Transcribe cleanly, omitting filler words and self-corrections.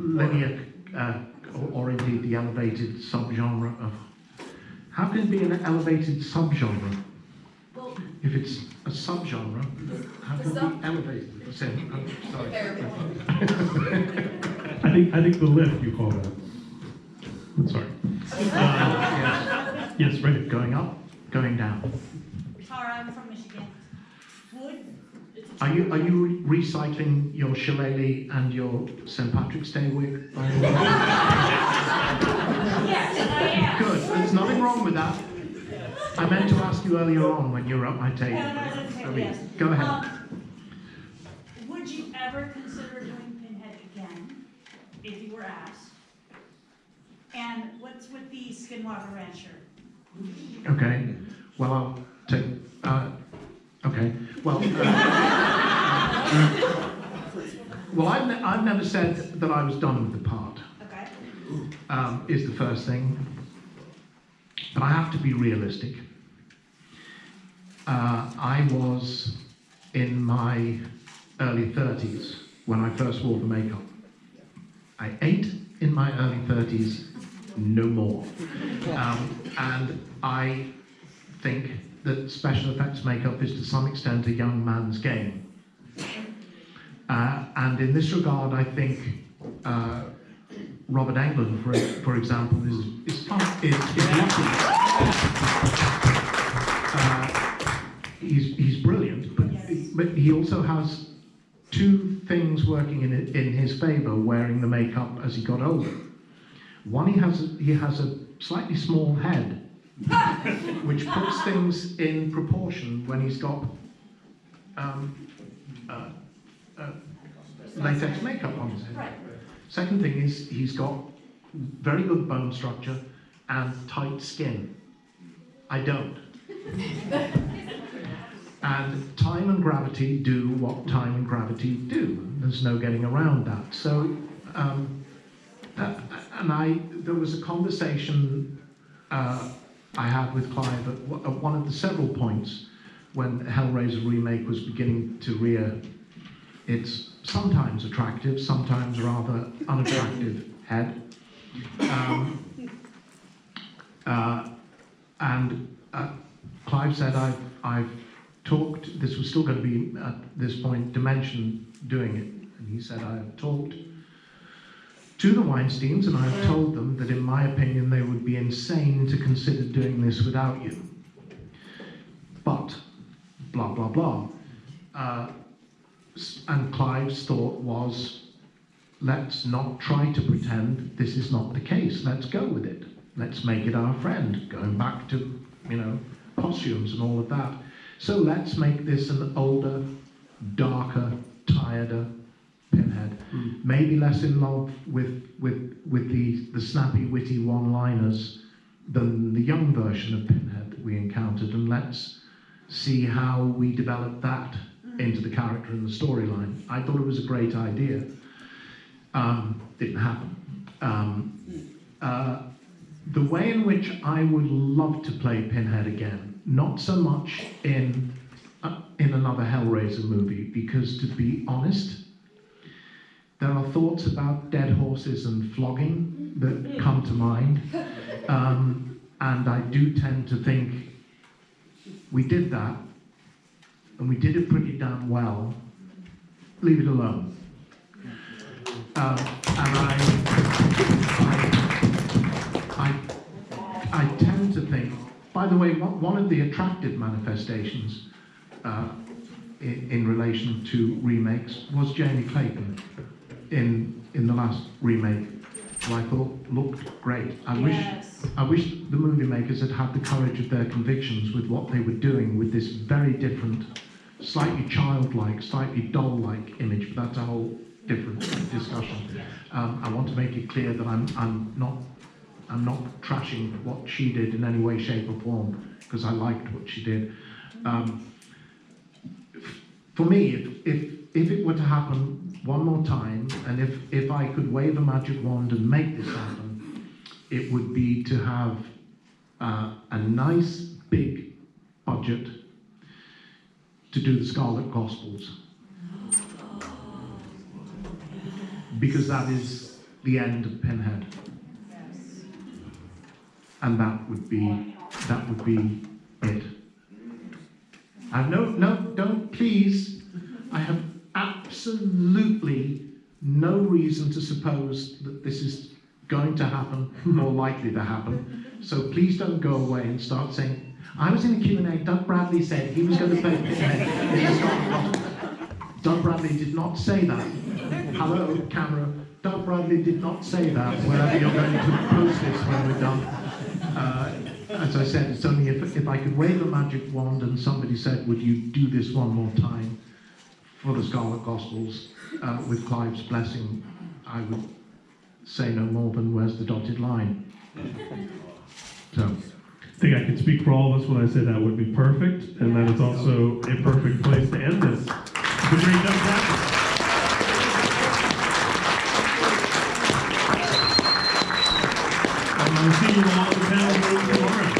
linear, or indeed the elevated subgenre of... How can it be an elevated subgenre? Well, If it's a subgenre, how can it be elevated? Sorry. I think the lift you call that. I'm sorry. Yes, right. Going up, going down. Tara, I'm from Michigan. Wood. Are you recycling your shillelagh and your St. Patrick's Day wig? By the way? Yes, I am. Good. There's nothing wrong with that. I meant to ask you earlier on when you were at my table. Yes. Go ahead. Would you ever consider doing Pinhead again, if you were asked? And what's with the Skinwalker Rancher? Okay. Well, I'll take. Okay. Well. Well, I've never said that I was done with the part. Okay. Is the first thing. But I have to be realistic. I was in my early 30s when I first wore the makeup. I ate in my early 30s, no more. And I think that special effects makeup is to some extent a young man's game. And in this regard, I think Robert Englund, for example, is lucky. He's brilliant, but he also has two things working in his favour wearing the makeup as he got older. One, he has a slightly small head, which puts things in proportion when he's got latex makeup on his head. Right. Second thing is he's got very good bone structure and tight skin. I don't. And time and gravity do what time and gravity do. There's no getting around that. So, there was a conversation I had with Clive at one of the several points when Hellraiser remake was beginning to rear its sometimes attractive, sometimes rather unattractive head. Clive said, I've talked, this was still going to be at this point Dimension doing it, and he said, I have talked to the Weinsteins and I have told them that in my opinion they would be insane to consider doing this without you. But, blah, blah, blah. And Clive's thought was, let's not try to pretend this is not the case. Let's go with it. Let's make it our friend, going back to, costumes and all of that. So let's make this an older, darker, tireder Pinhead. Maybe less in love with the snappy, witty one-liners than the young version of Pinhead that we encountered, and let's see how we develop that into the character and the storyline. I thought it was a great idea. Didn't happen. The way in which I would love to play Pinhead again, not so much in another Hellraiser movie, because to be honest, there are thoughts about dead horses and flogging that come to mind, and I do tend to think we did that, and we did it pretty damn well. Leave it alone. And I tend to think, by the way, one of the attractive manifestations in relation to remakes was Jamie Clayton in the last remake, who I thought looked great. I wish the movie makers had had the courage of their convictions with what they were doing with this very different, slightly childlike, slightly doll-like image, but that's a whole different discussion. I want to make it clear that I'm not trashing what she did in any way, shape or form, because I liked what she did. For me, if it were to happen one more time, and if I could wave a magic wand and make this happen, it would be to have a nice big budget to do the Scarlet Gospels. Because that is the end of Pinhead. Yes. And that would be it. Don't, please. I have absolutely no reason to suppose that this is going to happen or likely to happen. So please don't go away and start saying, I was in a Q&A, Doug Bradley said he was going to play Pinhead. This is not Doug Bradley did not say that. Hello, camera. Doug Bradley did not say that, wherever you're going to post this when we're done. As I said, it's only if I could wave a magic wand and somebody said, would you do this one more time for the Scarlet Gospels with Clive's blessing, I would say no more than where's the dotted line. So, I think I can speak for all of us when I say that would be perfect, and that is also a perfect place to end this. The great Doug Bradley. I'll see you all at the panel tomorrow.